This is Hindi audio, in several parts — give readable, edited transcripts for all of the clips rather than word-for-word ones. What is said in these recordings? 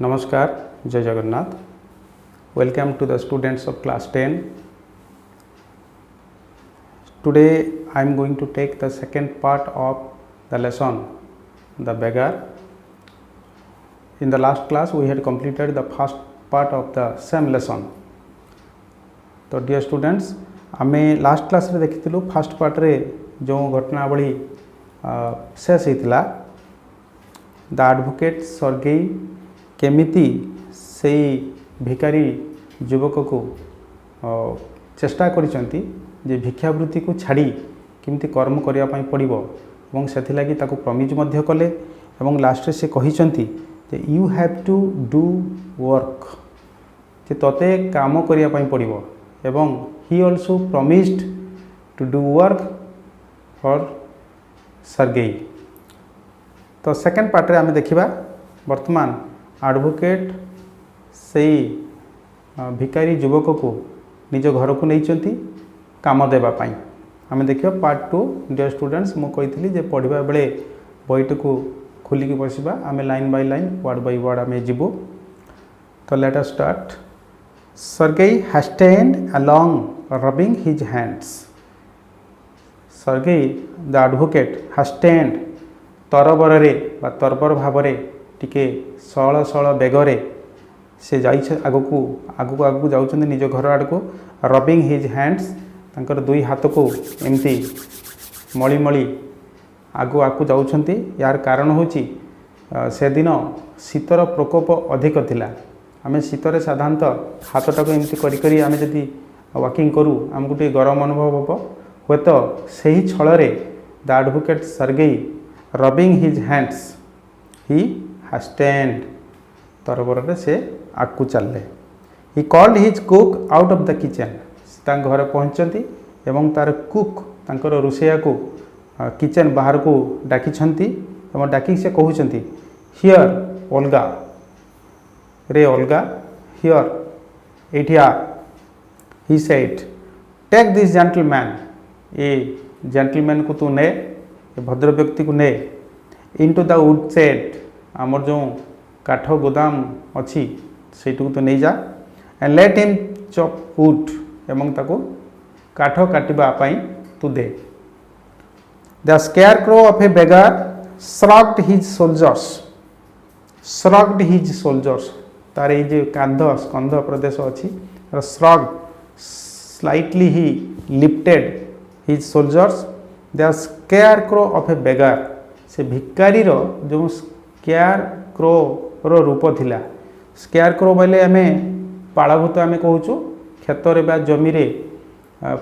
Namaskar, Jai Jagannath. Welcome to the students of class 10. Today I am going to take the second part of the lesson, the beggar. In the last class we had completed the first part of the same lesson. तो dear students, आमे लास्ट क्लास रे देखिथिलु फर्स्ट पार्ट रे जो घटनावली शेष होता द एडवोकेट सर्गेई केमिति से भिकारी युवक को चेष्टा करिसंती जे भिक्षावृत्ति को छाड़ी केमिति कर्म करिया पई पड़िबो एवं सेथि लागि ताको प्रमिज मध्य कले एवं लास्ट रे से कहिसंती जे you have to do work जे तते काम करिया पई पड़िबो एवं he also promised to do work for Sergei. तो सेकेंड पार्ट रे आमे देखिबा वर्तमान एडवोकेट से भिकारी युवक को निज घर को नहीं काम देवा पाई आमे देखिबा पार्ट 2. डियर स्टूडेंट्स मु कहितली जे पढ़िबा बेले बहीटी को खोलिकी बसिबा आमे line by line word by word आमे जिबो. तो let us start. Sergei hastened along, rubbing his hands. Sergei, the advocate, hastened तरबरे बा तरबर भावरे टिके सळ सळ बेगरे से जाई आगु आगु जाउछन निज घर आड़ को रबिंग हिज हैंड्स तांकर दुई हाथ को एमती मळी मळी आगु आकु जाउछंती. यार कारण होची से दिन शीतर प्रकोप अधिक थिला. आमे शीतरे साधारणतः हाथटा को एमती करी करी आमे जदि वॉकिंग करू आमको टे गरम अनुभव हम हे तो सही छल the advocate Sergei rubbing his hands he hastened तरबर से आगू चलले. He called his cook out of the kitchen. घर पहुँचती एवं तार कुक तांकर रोषैया को किचन बाहर को डाकी डाकी से कहते हियर ओल्गा रे ओल्गा हियर एठिया. He said take this gentleman ए जेंटलमैन को तू ने भद्र व्यक्ति को ने इनटू द वुड शेड आमर जो काठ गोदाम अच्छी सेठू तो नहीं जा and let him chop wood एवं ताको काठ काटिबा पई तू दे. The scarecrow of a beggar shrugged his shoulders तार ये कांध स्कंध प्रदेश अच्छी shrugged slightly he lifted his shoulders. The scarecrow of a beggar से भिकारी जो स्केयरक्रो रो रूप थिला. स्केयरक्रो बोले आम पाड़भूत आम कहूँ क्षेत्र बा जमी रे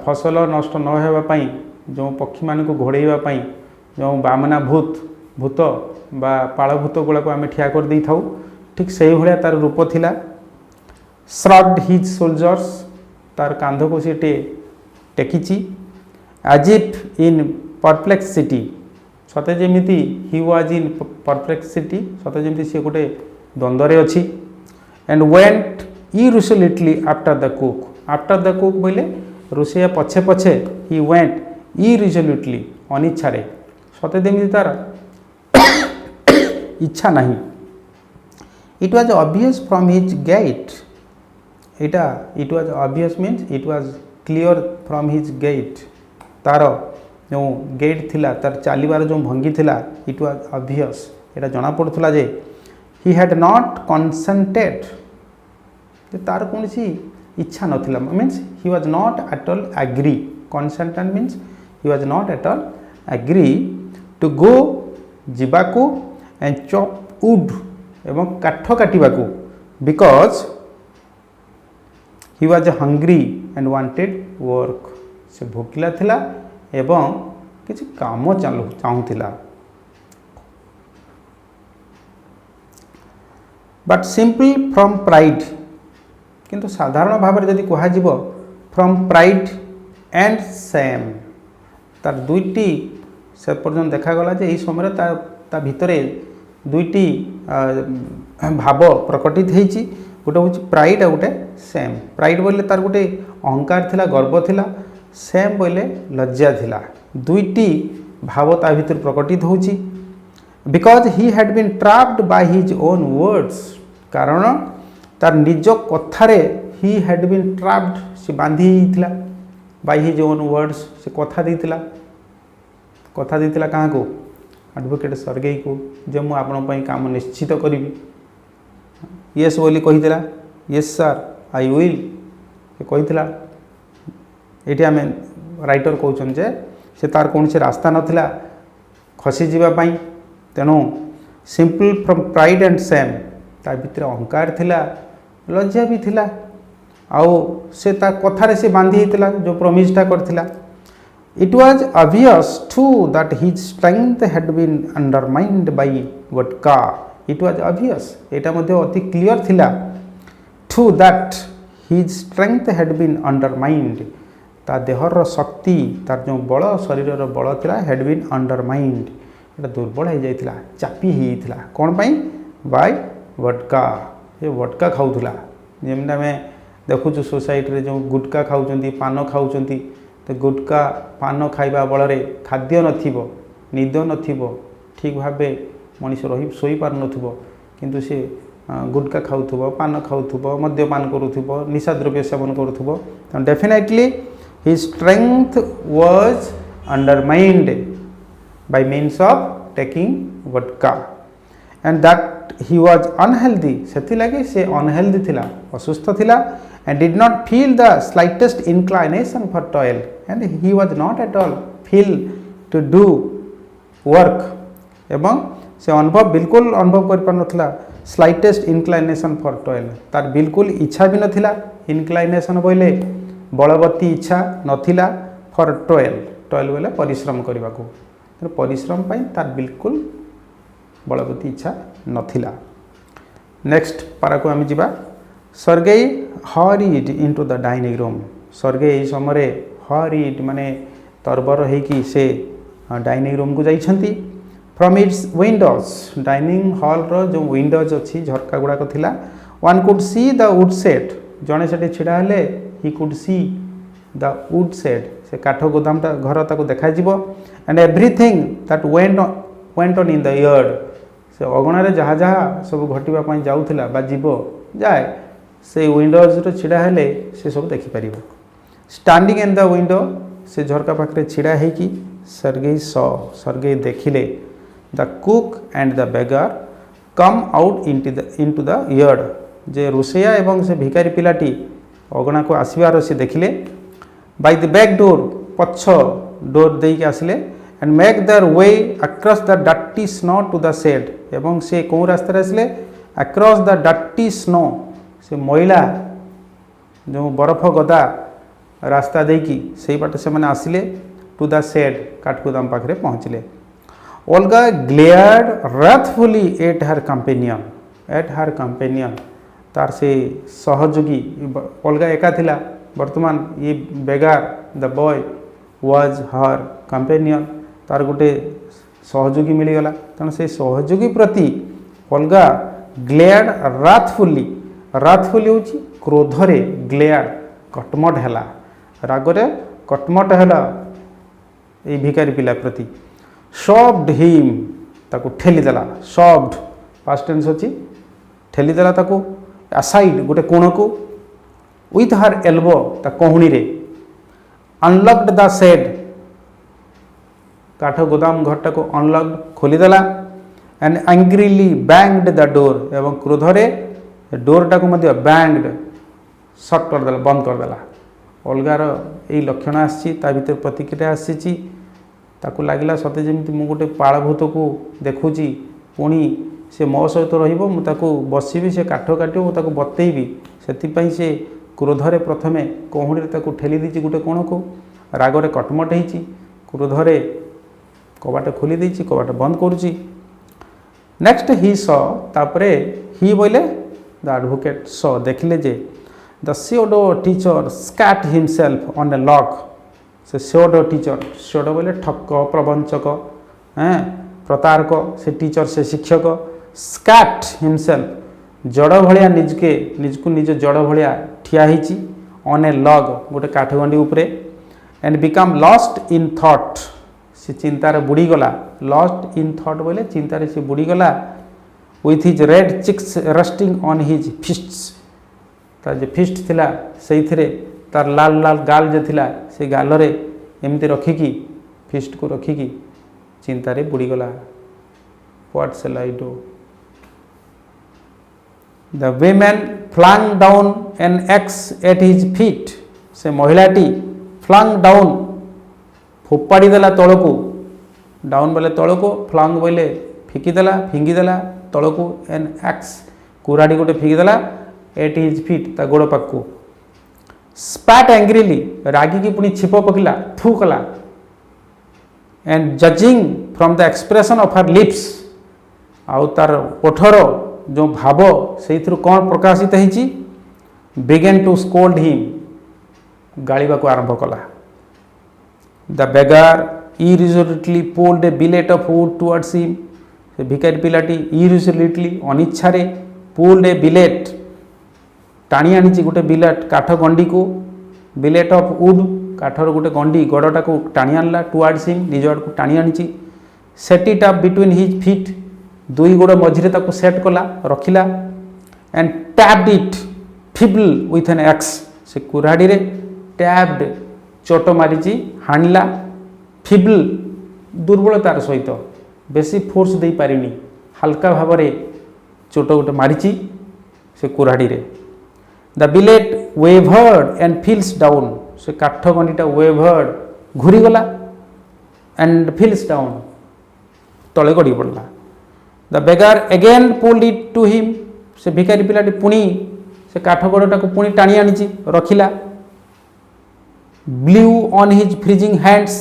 फसल नष्ट न होगापाई जो पक्षी मान को घोड़ाई जो बामना भूत बा पाड़भूत गुड़ा को आम ठिया कर दे था ठीक से भाया तार रूप थिला. श्रग्ड हिज सोल्जर्स तार कांध को सी टेकिची. एज इफ इन परप्लेक्सिटी सते जमीती ही वाज इन परप्लेक्सिटी सते जमीती सी गोटे द्वंद्वे अच्छी. And went irresolutely after the cook बोले रोषैया पछे पछे ही वेंट इरिसोल्यूटली अनिच्छा सते जमीती तार इच्छा नहीं. It was obvious from his gait. It was obvious means it was clear from his gait. तार जो गेट थिला तार चलिबार जो भंगी थिला it was obvious. एटा जना पड़थला जे he had not consented. तार कोनसी इच्छा नथिला means he was not at all agree. Consented means he was not at all agree to go जिबाको and chop wood एवं काठ काटिबाकू because he was hungry and wanted work. से भोकिला थिला एवं किसी काम चाहूला. बट सिंपली फ्रॉम प्राइड किंतु साधारण भाव में जदि कह फ्रॉम प्राइड एंड सेम तार दुईटी से पर्यटन देखागला जे समय ता भितरे दुईटी भाव प्रकटित होती. गोटे हूँ प्राइड आ गोटे सेम. प्राइड बोले तार गोटे अहंकार थिला गर्व थिला. सेम बोले लज्जा थिला. दुईटी भाव ता भीतर प्रकटित होची. Because he had been trapped by his own words कारण तार निज कथारे ही हैड बीन ट्राप्ड से बांधी होता बाय हिज ओन वर्ड्स से कथा देता क्या को एडवोकेट सर्गेई को जे मु आपण काम निश्चित करी येस बोली कही येस सर आई विल कही ये आम राइटर कहते जे से तार कौन से रास्ता नाला खसी जावाई तेणु simple from pride and same ता भीतर अहंकार थिला लज्जा भी थिला आउ से ता कथारे से बांधी होता जो प्रमिसटा करथिला it was obvious to that his strength had been undermined by vodka it was obvious एटा मध्ये अति क्लियर थिला to that his strength had been undermined ता देहर शक्ति तार जो बल शरीर बल थिला हैड बीन अंडरमाइंड एटा दुर्बल हो जाइथिला चापी होइथिला कोन पई बाय वोडका ये वोडका खाउथुला जेमना में देखुछु सोसाइटी रे जो गुटका खाउचंती पान खाउचंती तो गुटका पान खाइबा बल खाद्य नथिबो निद नथिबो ठीक भाबे मनीष रही सोई पार नथिबो किंतु से गुटका खाउथबो पान खाउथबो मद्यपान करूथबो निशा द्रव्य सेवन करूथबो तो definitely his strength was undermined by means of taking vodka and that he was unhealthy सेथि लगे से unhealthy थिला असुस्थ थिला and did not feel the slightest inclination for toil and he was not at all feel to do work एवं से अनुभव बिल्कुल अनुभव कर पार नथिला slightest inclination for toil तार बिल्कुल इच्छा भी नथिला inclination बोले बलवती इच्छा नथिला for toil बोले परिश्रम करबा को परिश्रम पाई तार बिल्कुल बलवती इच्छा नथिला नेक्स्ट पारा को आम जा Sergei hurried into the dining room Sergei समय हरिड माने तरबर होगी से डाइनिंग रूम को जाइछंती from its windows dining hall रो जो विंडोज अच्छी झरका गुड़ाक थिला one could see the wood shed जड़े से छिड़ा हेले he could see the wood shed से काठ गोदामटा घर ताको देखा जीवो and everything that went on in the yard से अगणार जहाँ जहाँ सब घटवा जाऊला बा जीव जाए से विंडोज रो छिड़ा हेले से सब देखि परिबो स्टैंडिंग इन द विंडो से झरका पाखरे छिड़ा हेकी सर्गेई देखिले the cook and the beggar come out into the yard जे रोसैया एवं से भिखारी पिलाटी अगणा को आसबार से देखिले बाय द बैक डोर पछ डोर देके आसिले and make their way across the dirty snow to the shed एवं से कौ रास्ता आसिले अक्रॉस द डर्टी स्नो से मैला जो बरफ गदा रास्ता देकी से बाटे से माने आसिले टू द शेड काठगोदाम पाखरे पहुँचले Olga glared wrathfully at her companion तार से सहयोगी ओल्गा एका थिला वर्तमान ये beggar the boy was her companion तार गोटे सहयोगी मिलगला तेणु से सहयोगी प्रति ओल्गा ग्लेयर्ड wrathfully हूँ क्रोधरे ग्लेयर्ड कटमट है रागरे कटमट है ये भिखारी पिला प्रति शॉब्ड हिम ताको ठेलीदेला शॉब्ड पास्ट टेंस अच्छी ठेलीदेला ताको असाइड गोटे कोण को विथ हर एल्बो ता कहूणी रे अनलॉक्ड द शेड काठ गोदाम घरटा को अनलॉक्ड खोलीदेला and angrily banged the door एवं क्रोधरे डोरटा को मध्य बैंग्ड शट करदेला बंद करदेला अलगार यही लक्षण आसी भीतर प्रतिक्रिया आसी ताकू लगिला सते जमी मु गोटे पालभूत को देखुची पुणी से मो सहित रही बसबी से काठ काटो मुझे बतईबी से क्रोधरे प्रथमे कहूणी ठेली दी गोटे कोण को रागरे कटमट होती क्रोधरे कबाट खोली देती कबाट बंद करुच्ची नेक्स्ट ही स तापरे ही बोले द एडवोकेट स देखिले जे the pseudo teacher seated himself on a log से स्यूडो टीचर स्यूडो बोले ठक प्रवंचक प्रतारक से टीचर से शिक्षक स्कैट हिमसेल्फ जड़ भलिया निजको निज जड़ भलिया ठिया हिची ऑन ए लॉग गोटे काठगंडी उपरे and become lost in thought से चिंतार बुड़ीगला लॉस्ट इन थॉट बोले चिंतार से बुड़ीगला with his red cheeks resting on his fists तार जो फिस्ट थिला से तार लाल लाल गाल जो थिला से गाल रे एमती रखिकी फिस्ट को रखिकी चिंतारे बुड़ीगला व्हाट शैल आई डू द women flung down an axe at his feet से महिलाटी flung down फोपाड़ी देला तलको डाउन बोले तलको फ्लंग बोले फिकीदेला फिंगीदेला तलको एन एक्स कुराड़ी गोटे फिकीदेला एट हिज फिट ता गोड़ पाखु स्पैट एंग्रीली रागी की पुणी छिप पकिला थू कला and judging from the expression of her lips आउ तार ओठर जो भाव से कौन प्रकाशित होती बिगेन टू स्कोल्ड हिम गालिबा को आरंभ कला the बेगार irresolutely pulled a billet of wood towards him से भिखारी पिलाटी irresolutely अनिच्छारे pulled a billet टाणी आनी गोटे बिलेट काठ गंडी को बिलेट ऑफ वुड काठर गोटे गंडी गड़टा को टाणी आनला टुवर्ड्स हिम निज आड़ को टाणी आनी set it up between his feet दुई गोड़ मझिरे ताको सेट कला रखिला and tapped it feebly with an axe से कुराड़ी रे टैप्ड चोट मारी हाणिला फिबल दुर्बलतार सहित बेसी फोर्स दे पारिनी हल्का भाव में चोट गोटे मारी से कुराड़ी रे the billet wavered and fell down से काठ गंडीटा वेवर्ड घूरीगला एंड फिल्स डाउन तले गड़ी पड़ला the beggar again pulled it to him से भिखारी पिलाटी पुणी से काठ गड़टा को पुणी टाणी आनी रखिला blew on his freezing hands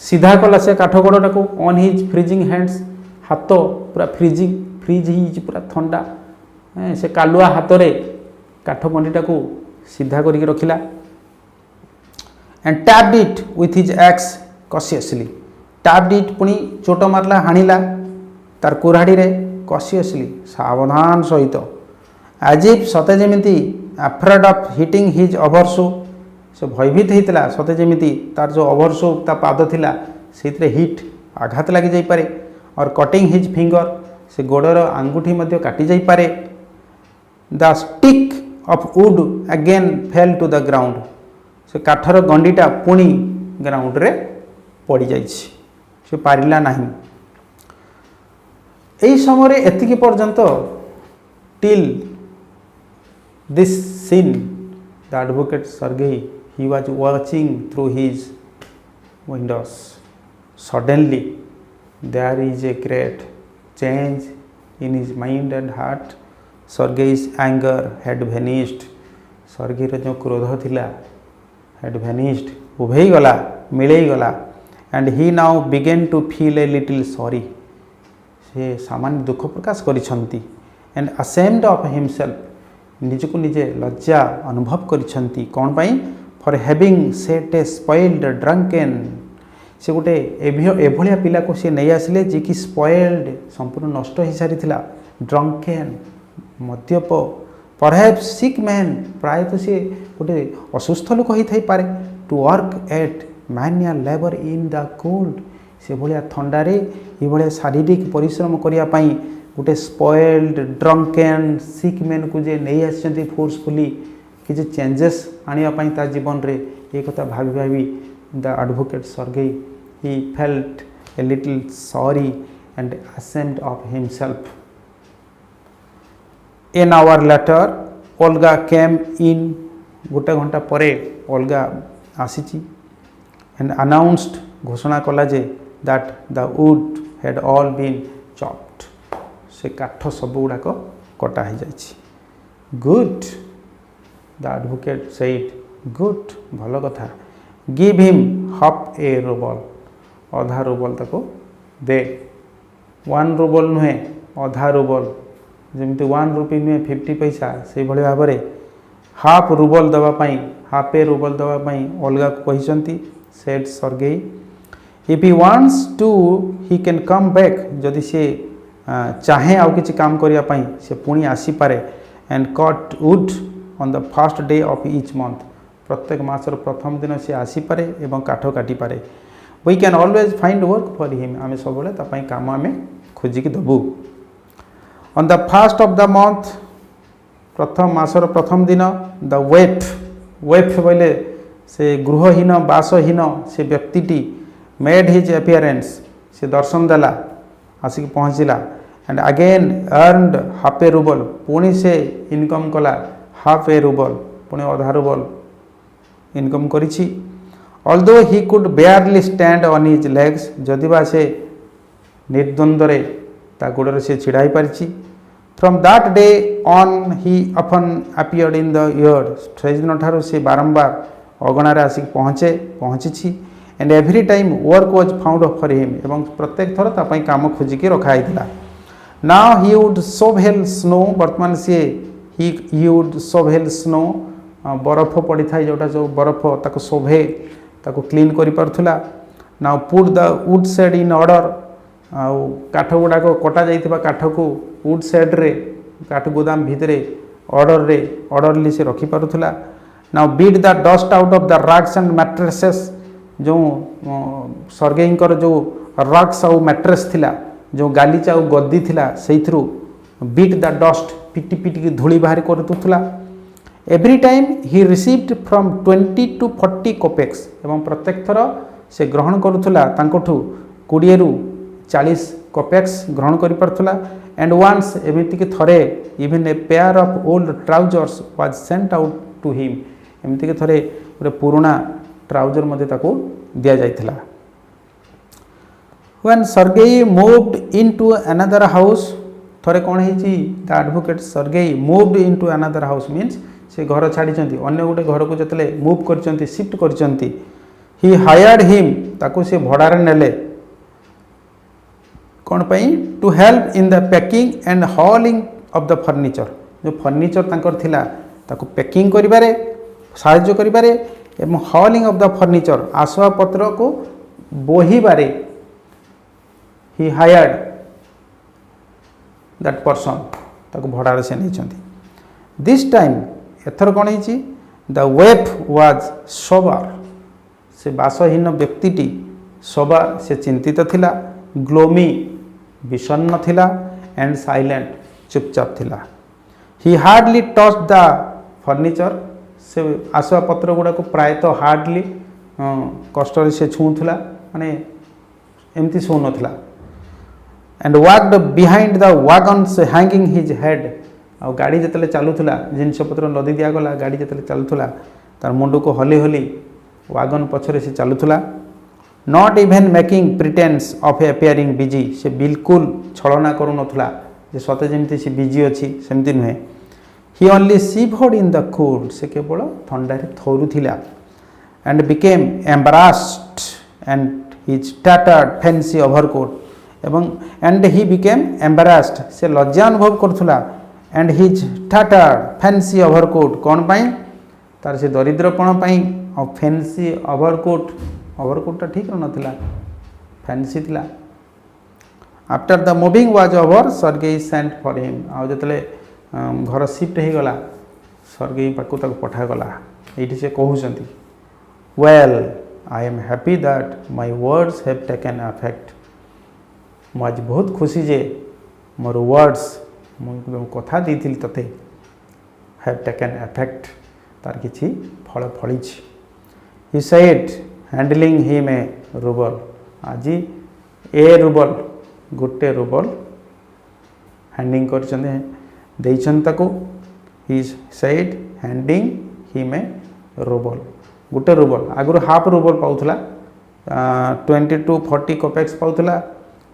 सीधा कला से काठ गड़टा को ऑन हिज फ्रीजिंग हैंड्स हाथ पूरा फ्रीजिंग फ्रीज हिज पूरा ठंडा से कालुआ हाथ रे काठ गंडीटा को सीधा करके रखिला and tapped it with his axe cautiously tapped it पुणी चोट मारला हाणिला तार कुराड़ी रे कॉशियसली सावधान सहित एज इफ सते जेमिति अफ्रेड ऑफ हिटिंग हिज ओवरशू से भयभीत होता सते जेमिति तार जो ओवरशू ता पाद थिला से हिट आघात लगी जाई पारे और कटिंग हिज फिंगर से गोड़र आंगुठी मध्य काटी जाई पारे the stick of wood again fell to the ground से काठर गंडीटा पुणी ग्राउंड रे पड़ जाइए से पारिला नहीं एई समय एतिकी पर्यंत till this scene the advocate Sergei he was watching through his windows suddenly there is a great change in his mind and heart Sergei's anger had vanished Sergei रो जो क्रोध थिला had vanished उभेई गला मिलेई गला and he now began to feel a little sorry से सामान्य दुख प्रकाश करिसंती and ashamed of himself निज को निजे लज्जा अनुभव करिसंती कौन पाई for having set a spoiled drunken से गोटे एभलिया पिला को सी नहीं आसिले जी कि स्पॉइल्ड संपूर्ण नष्ट हो सारी ड्रंकेन मद्यप परहैप्स सिक मैन प्रायतः सी गोटे असुस्थ लोक होई थाई पारे to work at manual labour in the cold से भाया थंडारे ये शारीरिक परिश्रम करने गोटे स्पॉइल्ड ड्रंकेन सिक मैन को जे नहीं आसी फोर्सफुली किसी चेंजेस आने ता जीवन रे ये कथा भाभी भाभी the advocate Sergei he felt a little sorry and ashamed of himself an hour later Olga came in गोटे घंटा परे ओल्गा आसी एंड अनाउंस्ड घोषणा कला जे that the wood had all been chopped से काठ सब गुड़ाक कटा हो जाए good the advocate said good भल कथा give him half a rouble अधा रूबल ताको दे 1 रूबल नुहे अधा रूबल जमी 1 रुपी नुहे 50 पैसा से भाई भाव में हाफ रूबल दवापाई हाफ ए रूबल दवापाई अलगा को कहते said Sergei if he wants to he can come back जदि से चाहे आउ किसी काम करने से पुणी आसीपे and cut wood on the first day of each month प्रत्येक मासर प्रथम दिन से आसीपे एवं काठ काटी पारे we can always find work for him आम सब काम आम खोजिकी दबू on the first of the month प्रथम मासर प्रथम दिन द वेफ बोले से गृहहीन बासहीन से व्यक्तिटी मेड हिज अपियरेंस से दर्शन देला आसिक पहुँचला and again earned half a rouble पुणी से इनकम कला हाफ ए रूबल पुणी अधा रूबल इनकम करिछि although he could barely stand on his legs जदिबा से निर्द्वंद्व ता गोड़े से छिड़ाई पारिछि from that day on he often appeared in the yard से दिन ठारू से बारंबार अगणार आसिक पहुँची and every time work was found for him एवं प्रत्येक थर तापाई काम खोजिकी रखाई नाउ ही वुड सोभेल स्नो वर्तमान सी ही वुड सोभेल स्नो बरफ पड़ी था जोटा जो बरफ ताको शोभे ताको क्लीन करि परथुला now put the wood shed in order आउ काठ गुड़ाक कटा जाइथिबा काठ को वुड शेड रे काठ गोदाम भितरे ऑर्डरली से रखि परथुला now beat the dust out of the rugs and mattresses जो सर्गेईंकर जो रग्स आउ मैट्रेस थिला जो गालीचा आउ गद्दी थिला सेइथरु बीट द डस्ट पिटी पिटी धूली बाहर करतुला every time he received from 20 to 40 kopecks एवं प्रत्येक थर से ग्रहण करुला तांकोठु 20 रु 40 कोपेक्स ग्रहण करि परथुला एंड वंस एमिति के थरे even a pair of old trousers was sent out to him एमिति के थरे गोटे पुराना ट्राउजर मध्ये ताको दिया जाइथिला when Sergei moved into another house थरे कोन हेची the advocate Sergei moved into another house means से घर छाड़ी अन्य गोटे घर को जतले मूव कर शिफ्ट कर ही हायर्ड हिम ताको से भड़ारे नेले कौन पई to help in the packing and hauling of the furniture जो फर्नीचर तांकर थिला ताको पैकिंग करिबारे साहाय्य करिबारे एवं हॉलिंग ऑफ द फर्नीचर आसवाब पत्र को बोहिबारे ही हायर्ड दैट पर्सन ताको भड़ारे से नहीं दिस टाइम एथर कौन है द वेफ वाज सोबर से बासहीन व्यक्तिटी सोबर से चिंतित थिला ग्लोमी विषन्न थिला एंड साइलेंट चुपचाप थिला ही हार्डली टच द फर्नीचर से आसवाब पत्र गुड़ा को प्रायतः हार्डली कष्ट से छुला माने एमती शो नथिला and walked behind the wagons hanging his head आ गाड़ी जिते चलूला जिनपतर लदी दिगला गाड़ी जिते चलूला तार मुंड को हली हली वागन पछरे से चलूला not even making pretence of appearing busy से बिल्कुल छलना करूनथला जे सते जमती से बिजी अच्छी सेमती नुहे he only shivered in the cold से केवल थंडारे थरुथिला and became embarrassed and his tattered fancy overcoat एवं एंड ही बिकेम एम्बारास्ड से लज्जा अनुभव करुला and his tattered fancy overcoat कौन पाई तार से दरिद्रपण पाई और फैंसी ओवरकोटा ठीक नथिला फैंसी थिला after the moving was over Sergei sent for him आ जतले घर शिफ्ट हो गला सर्गेई पाकु ताको पठा गला एठी से कहउचंती well I am happy that my words have taken effect मु आज बहुत खुशी जे मोर वर्ड्स मु कथा देथिल तते हैव टेकन इफेक्ट तार किछि फल फलिछि he said handing him a rouble आज ए रूबल गोटे रूबल हैंडिंग करछन देइछन ताको he said handing him a rouble गोटे रूबल आगुर हाफ रूबल पाउथला 20 to 40 कोपेक्स पाउथला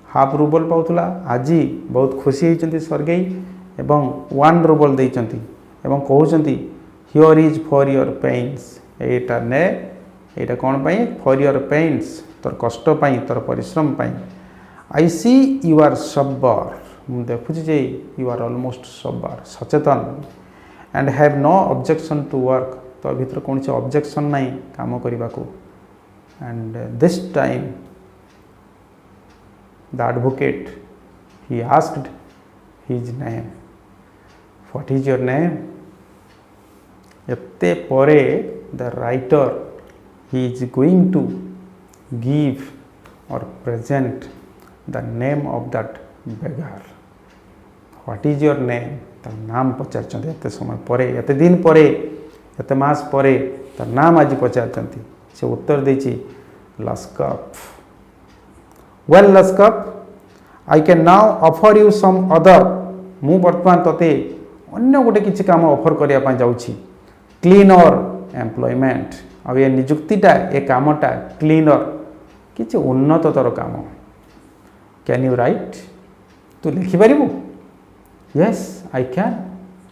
हाफ रूबल पाउथला आज बहुत खुशी होइचंती सर्गेई एवं 1 रूबल देइचंती एवं कहउचंती here is for your pains एटा ने एटा कौन पाई फॉर योर पेन्स तोर कष्ट पाई तोर परिश्रम पाई आई सी यू आर सबर मु देखुची जे यू आर ऑलमोस्ट सबर सचेतन and have no objection to work तो भीतर कौन से ऑब्जेक्शन नहीं काम करने को and this time the advocate he asked his name what is your name एते परे the writer he is going to give or present the name of that beggar what is your name तार नाम पचार एत समय पर एत दिन पर एत मास पर तार नाम आज पचार से उत्तर देची Lushkoff well Lushkoff I can now offer you some other मु वर्तमान तते अन्य गोटे किसी काम ऑफर करने जाऊँगी क्लीनर एम्प्लॉयमेंट आ ये निजुक्तिटा ए कामटा क्लीनर किसी उन्नततर काम कैन यू राइट तू लिखिपर यस आई कैन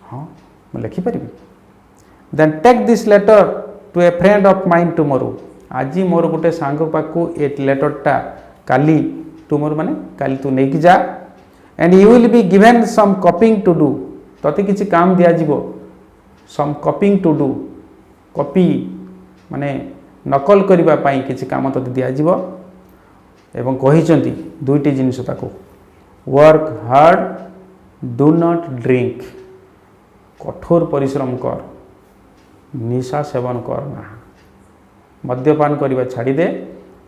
हाँ मैं लिखिपर then take this letter to a friend of mine tomorrow आज मोर गोटे सांग पाखु ए लेटरटा काली टुमोरो माने काली तू नहीं जा and you will be given some copying to do तते किसी काम दिया जीवो some copying to do copy माने नकल करिबा पाई किसी काम तते दिया जीवो एवं कहिसंती दुईटी जिनिस ताको work hard do not drink कठोर परिश्रम कर निशा सेवन कर ना मद्यपान करने छाड़ी दे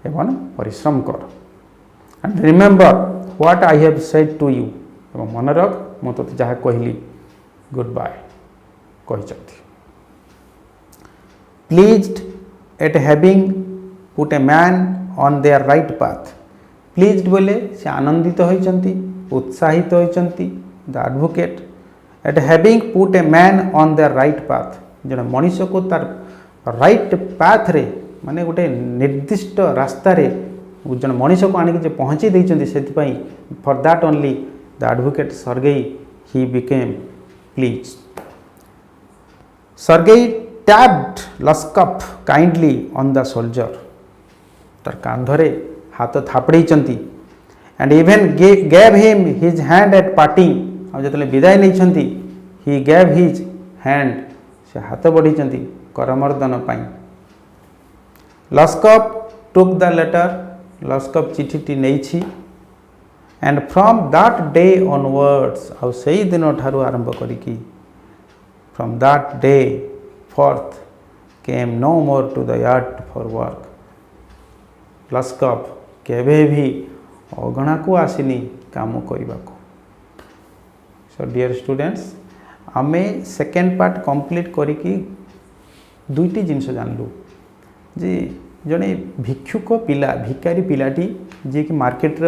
एवं परिश्रम कर and remember what I have said to you एवं मन रख मु तो जहाँ कहली गुड बाय कहते pleased at having put a man on their right path pleased बोले से आनंदित होइचंती उत्साहित होइचंती the advocate at having put a man on their right path जन मनीष को तार राइट पाथ रे माने गोटे निर्दिष्ट रास्ता रे जन मनीष को आनिक पहुँचे देइचंती सेतिपई for that only the advocate Sergei he became pleased Sergei tapped Lushkoff kindly on the shoulder तार कांधरे हाथ थापड़ी and even gave him his hand at parting आ जो विदाय नहीं ही गैव हिज हैंड से हाथ बढ़ी करमर्दन पाई लस्कप टुक द लेटर लस्कप चिठीटी नहीं and from that day onwards आउ से दिन ठारू आरंभ करिकी from that day forth came no more to the yard for work Lushkoff केवे भी अगणा को आसीनी काम करने को सो डियर स्टूडेंट्स आमे सेकेंड पार्ट कंप्लीट करिकी दुईटी जिनस जानलु जे जड़े भिक्षुक पिला भिकारी पिलाटी जी कि मार्केट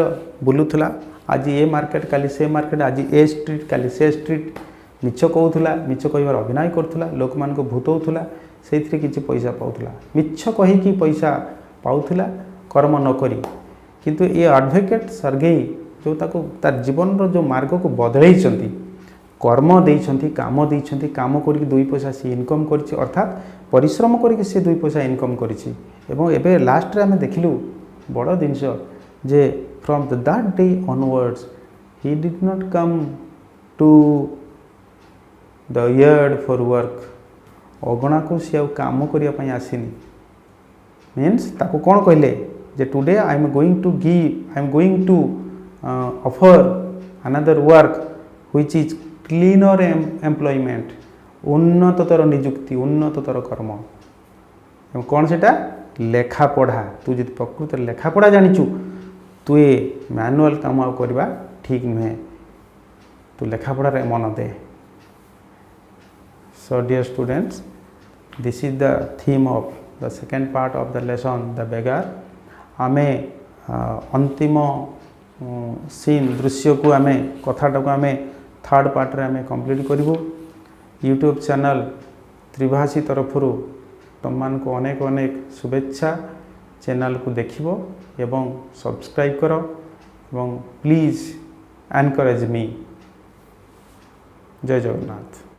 बुलूला आज ये मार्केट काली से मार्केट आज ए स्ट्रीट काली से स्ट्रीट मिछ कहूला मिछ कहार अभिनय करूला लोक मान भूतौला से किसी पैसा पाऊला मिछ कहीकि पैसा पाऊला कर्म नकरी किंतु ये एडवोकेट सर्गेई जो ताको तार जीवन जो मार्ग को बदलैछंती कर्म देइछंती काम करके दुई पैसा सी इनकम करिछि अर्थात परिश्रम करके से दुई पैसा इनकम करिछि एवं एबे लास्ट रे हमें देखिलु बड़ जिनस जे from that day onwards he did not come to the yard for work अगणा को सी काम करिया पई आसीनी मीन्स ताको कोन कहले जे today I am going to offer another work which is cleaner employment उन्नततर निजुक्ति उन्नततर कर्म कौन सेटा लेखा पढ़ा तू जी प्रकृत लेखा पढ़ा जानिचु तू ये मैनुअल काम करवा ठीक नुहे तू लेखा पढ़ार मन दे so dear students this is the theme of the second part of the lesson the beggar आमे अंतिम सीन दृश्य को आमे कथाटा को आमे थर्ड पार्ट रे आमे कंप्लीट करिवो यूट्यूब चैनल त्रिभाषी तरफ तुम मान को अनेक अनेक शुभेच्छा चैनल को देखिवो एवं सब्सक्राइब करो एवं प्लीज एनकरेज मी जय जगन्नाथ।